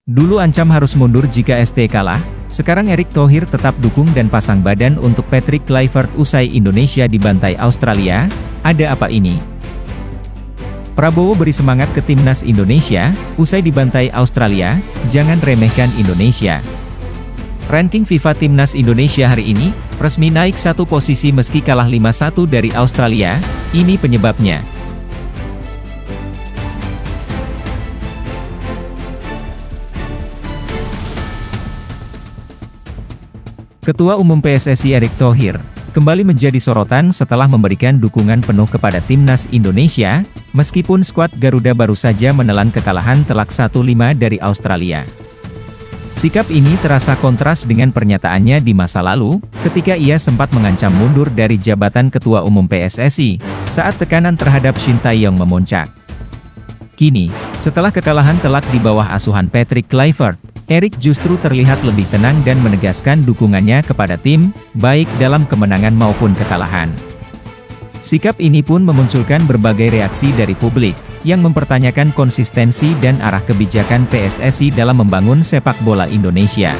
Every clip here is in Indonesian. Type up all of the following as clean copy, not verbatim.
Dulu ancam harus mundur jika ST kalah, sekarang Erick Thohir tetap dukung dan pasang badan untuk Patrick Kluivert usai Indonesia dibantai Australia. Ada apa ini? Prabowo beri semangat ke timnas Indonesia, usai dibantai Australia, jangan remehkan Indonesia. Ranking FIFA timnas Indonesia hari ini, resmi naik satu posisi meski kalah 5-1 dari Australia, ini penyebabnya. Ketua Umum PSSI Erick Thohir kembali menjadi sorotan setelah memberikan dukungan penuh kepada timnas Indonesia, meskipun skuad Garuda baru saja menelan kekalahan telak 1-5 dari Australia. Sikap ini terasa kontras dengan pernyataannya di masa lalu, ketika ia sempat mengancam mundur dari jabatan Ketua Umum PSSI, saat tekanan terhadap Shin Tae-yong memuncak. Kini, setelah kekalahan telak di bawah asuhan Patrick Kluivert, Erick justru terlihat lebih tenang dan menegaskan dukungannya kepada tim, baik dalam kemenangan maupun kekalahan. Sikap ini pun memunculkan berbagai reaksi dari publik, yang mempertanyakan konsistensi dan arah kebijakan PSSI dalam membangun sepak bola Indonesia.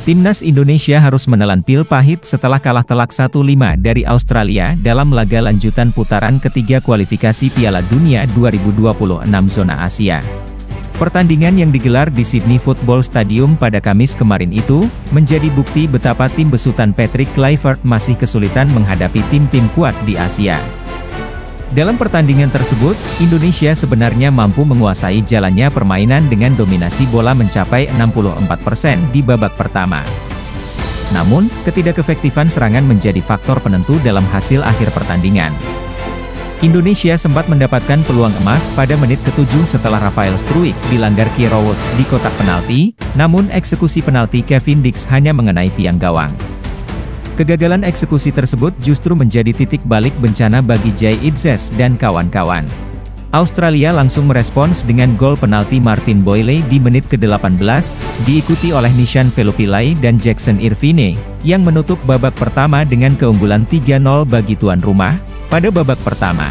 Timnas Indonesia harus menelan pil pahit setelah kalah telak 1-5 dari Australia dalam laga lanjutan putaran ketiga kualifikasi Piala Dunia 2026 zona Asia. Pertandingan yang digelar di Sydney Football Stadium pada Kamis kemarin itu, menjadi bukti betapa tim besutan Patrick Kluivert masih kesulitan menghadapi tim-tim kuat di Asia. Dalam pertandingan tersebut, Indonesia sebenarnya mampu menguasai jalannya permainan dengan dominasi bola mencapai 64% di babak pertama. Namun, ketidakefektifan serangan menjadi faktor penentu dalam hasil akhir pertandingan. Indonesia sempat mendapatkan peluang emas pada menit ke-7 setelah Rafael Struijk dilanggar Queiroz di kotak penalti, namun eksekusi penalti Kevin Dix hanya mengenai tiang gawang. Kegagalan eksekusi tersebut justru menjadi titik balik bencana bagi Jay Idzes dan kawan-kawan. Australia langsung merespons dengan gol penalti Martin Boyle di menit ke-18, diikuti oleh Nishan Velupillai dan Jackson Irvine, yang menutup babak pertama dengan keunggulan 3-0 bagi tuan rumah pada babak pertama.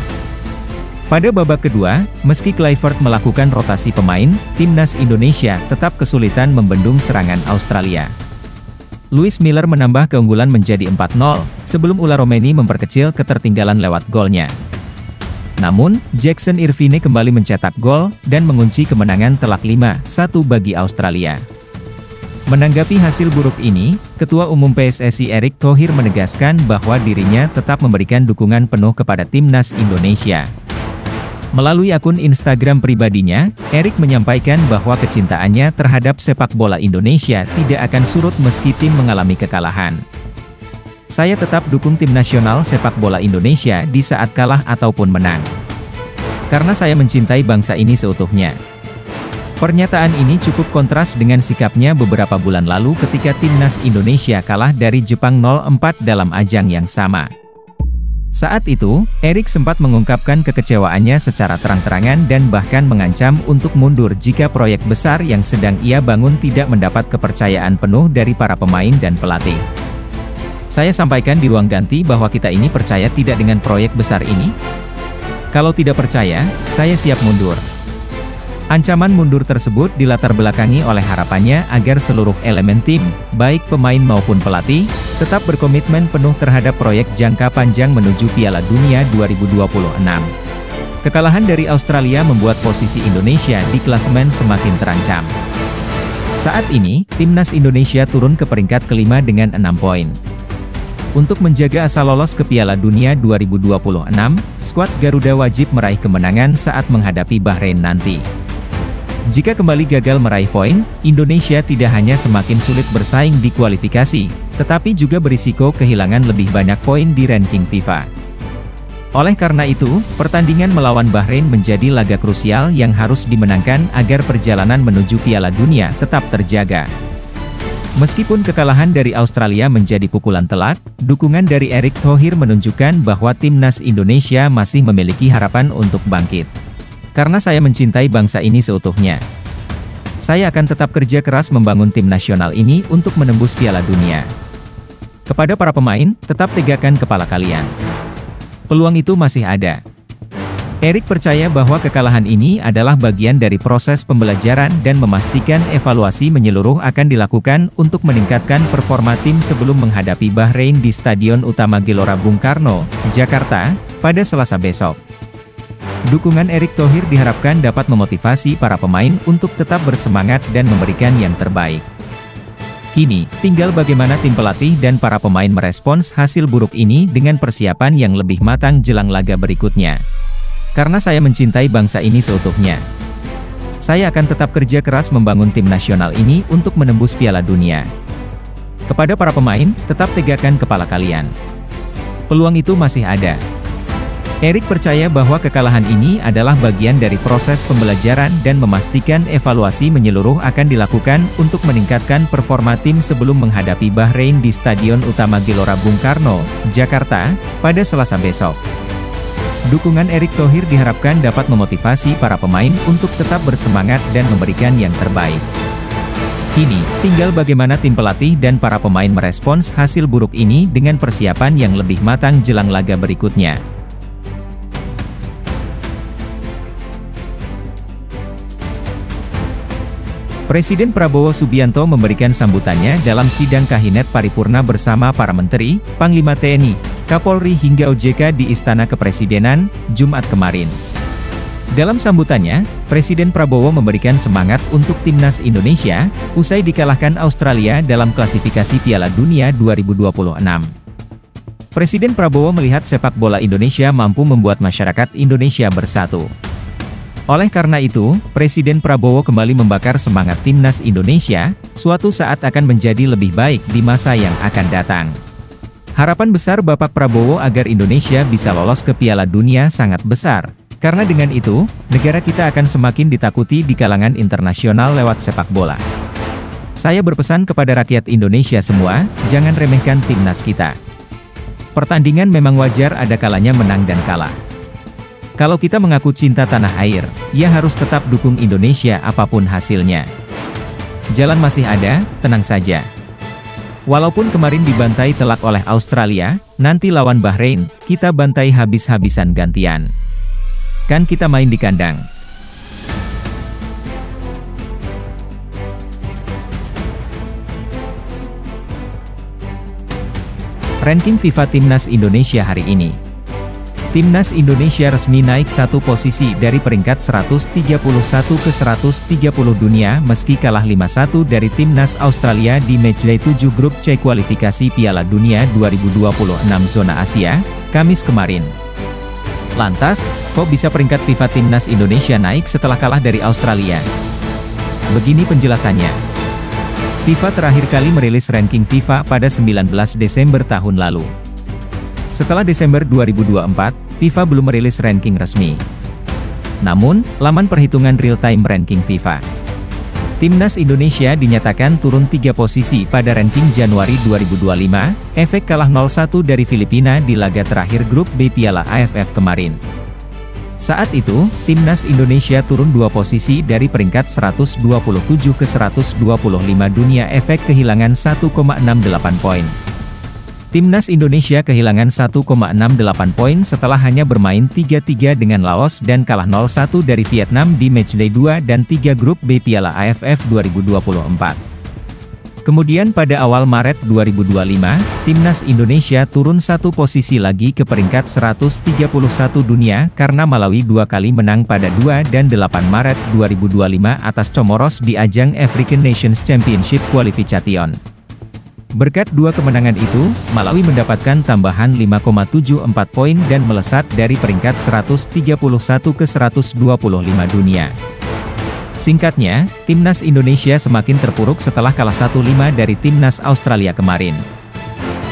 Pada babak kedua, meski Kluivert melakukan rotasi pemain, timnas Indonesia tetap kesulitan membendung serangan Australia. Lewis Miller menambah keunggulan menjadi 4-0, sebelum Ula Romeni memperkecil ketertinggalan lewat golnya. Namun, Jackson Irvine kembali mencetak gol, dan mengunci kemenangan telak 5-1 bagi Australia. Menanggapi hasil buruk ini, Ketua Umum PSSI Erick Thohir menegaskan bahwa dirinya tetap memberikan dukungan penuh kepada timnas Indonesia. Melalui akun Instagram pribadinya, Erick menyampaikan bahwa kecintaannya terhadap sepak bola Indonesia tidak akan surut meski tim mengalami kekalahan. Saya tetap dukung tim nasional sepak bola Indonesia di saat kalah ataupun menang. Karena saya mencintai bangsa ini seutuhnya. Pernyataan ini cukup kontras dengan sikapnya beberapa bulan lalu ketika timnas Indonesia kalah dari Jepang 0-4 dalam ajang yang sama. Saat itu, Erick sempat mengungkapkan kekecewaannya secara terang-terangan dan bahkan mengancam untuk mundur jika proyek besar yang sedang ia bangun tidak mendapat kepercayaan penuh dari para pemain dan pelatih. Saya sampaikan di ruang ganti bahwa kita ini percaya tidak dengan proyek besar ini. Kalau tidak percaya, saya siap mundur. Ancaman mundur tersebut dilatar belakangi oleh harapannya agar seluruh elemen tim, baik pemain maupun pelatih, tetap berkomitmen penuh terhadap proyek jangka panjang menuju Piala Dunia 2026. Kekalahan dari Australia membuat posisi Indonesia di klasemen semakin terancam. Saat ini, timnas Indonesia turun ke peringkat kelima dengan 6 poin. Untuk menjaga asa lolos ke Piala Dunia 2026, skuad Garuda wajib meraih kemenangan saat menghadapi Bahrain nanti. Jika kembali gagal meraih poin, Indonesia tidak hanya semakin sulit bersaing di kualifikasi, tetapi juga berisiko kehilangan lebih banyak poin di ranking FIFA. Oleh karena itu, pertandingan melawan Bahrain menjadi laga krusial yang harus dimenangkan agar perjalanan menuju Piala Dunia tetap terjaga. Meskipun kekalahan dari Australia menjadi pukulan telak, dukungan dari Erick Thohir menunjukkan bahwa timnas Indonesia masih memiliki harapan untuk bangkit. Karena saya mencintai bangsa ini seutuhnya. Saya akan tetap kerja keras membangun tim nasional ini untuk menembus Piala Dunia. Kepada para pemain, tetap tegakkan kepala kalian. Peluang itu masih ada. Erik percaya bahwa kekalahan ini adalah bagian dari proses pembelajaran dan memastikan evaluasi menyeluruh akan dilakukan untuk meningkatkan performa tim sebelum menghadapi Bahrain di Stadion Utama Gelora Bung Karno, Jakarta, pada Selasa besok. Dukungan Erick Thohir diharapkan dapat memotivasi para pemain untuk tetap bersemangat dan memberikan yang terbaik. Kini, tinggal bagaimana tim pelatih dan para pemain merespons hasil buruk ini dengan persiapan yang lebih matang jelang laga berikutnya. Karena saya mencintai bangsa ini seutuhnya. Saya akan tetap kerja keras membangun tim nasional ini untuk menembus Piala Dunia. Kepada para pemain, tetap tegakkan kepala kalian. Peluang itu masih ada. Erik percaya bahwa kekalahan ini adalah bagian dari proses pembelajaran dan memastikan evaluasi menyeluruh akan dilakukan untuk meningkatkan performa tim sebelum menghadapi Bahrain di Stadion Utama Gelora Bung Karno, Jakarta, pada Selasa besok. Dukungan Erick Thohir diharapkan dapat memotivasi para pemain untuk tetap bersemangat dan memberikan yang terbaik. Kini, tinggal bagaimana tim pelatih dan para pemain merespons hasil buruk ini dengan persiapan yang lebih matang jelang laga berikutnya. Presiden Prabowo Subianto memberikan sambutannya dalam sidang Kabinet Paripurna bersama para Menteri, Panglima TNI, Kapolri hingga OJK di Istana Kepresidenan, Jumat kemarin. Dalam sambutannya, Presiden Prabowo memberikan semangat untuk Timnas Indonesia, usai dikalahkan Australia dalam klasifikasi Piala Dunia 2026. Presiden Prabowo melihat sepak bola Indonesia mampu membuat masyarakat Indonesia bersatu. Oleh karena itu, Presiden Prabowo kembali membakar semangat Timnas Indonesia, suatu saat akan menjadi lebih baik di masa yang akan datang. Harapan besar Bapak Prabowo agar Indonesia bisa lolos ke Piala Dunia sangat besar, karena dengan itu, negara kita akan semakin ditakuti di kalangan internasional lewat sepak bola. Saya berpesan kepada rakyat Indonesia semua, jangan remehkan Timnas kita. Pertandingan memang wajar ada kalanya menang dan kalah. Kalau kita mengaku cinta tanah air, ya harus tetap dukung Indonesia apapun hasilnya. Jalan masih ada, tenang saja. Walaupun kemarin dibantai telak oleh Australia, nanti lawan Bahrain, kita bantai habis-habisan gantian. Kan kita main di kandang. Ranking FIFA Timnas Indonesia hari ini. Timnas Indonesia resmi naik satu posisi dari peringkat 131 ke 130 dunia meski kalah 5-1 dari Timnas Australia di matchday 7 grup C kualifikasi Piala Dunia 2026 zona Asia, Kamis kemarin. Lantas, kok bisa peringkat FIFA Timnas Indonesia naik setelah kalah dari Australia? Begini penjelasannya. FIFA terakhir kali merilis ranking FIFA pada 19 Desember tahun lalu. Setelah Desember 2024, FIFA belum merilis ranking resmi. Namun, laman perhitungan real-time ranking FIFA. Timnas Indonesia dinyatakan turun 3 posisi pada ranking Januari 2025, efek kalah 0-1 dari Filipina di laga terakhir grup B Piala AFF kemarin. Saat itu, Timnas Indonesia turun 2 posisi dari peringkat 127 ke 125 dunia efek kehilangan 1,68 poin. Timnas Indonesia kehilangan 1,68 poin setelah hanya bermain 3-3 dengan Laos dan kalah 0-1 dari Vietnam di matchday 2 dan 3 grup B Piala AFF 2024. Kemudian pada awal Maret 2025, Timnas Indonesia turun 1 posisi lagi ke peringkat 131 dunia karena Malawi 2 kali menang pada 2 dan 8 Maret 2025 atas Comoros di ajang African Nations Championship Qualification. Berkat 2 kemenangan itu, Malawi mendapatkan tambahan 5,74 poin dan melesat dari peringkat 131 ke 125 dunia. Singkatnya, Timnas Indonesia semakin terpuruk setelah kalah 1-5 dari Timnas Australia kemarin.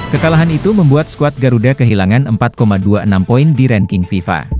Kekalahan itu membuat skuad Garuda kehilangan 4,26 poin di ranking FIFA.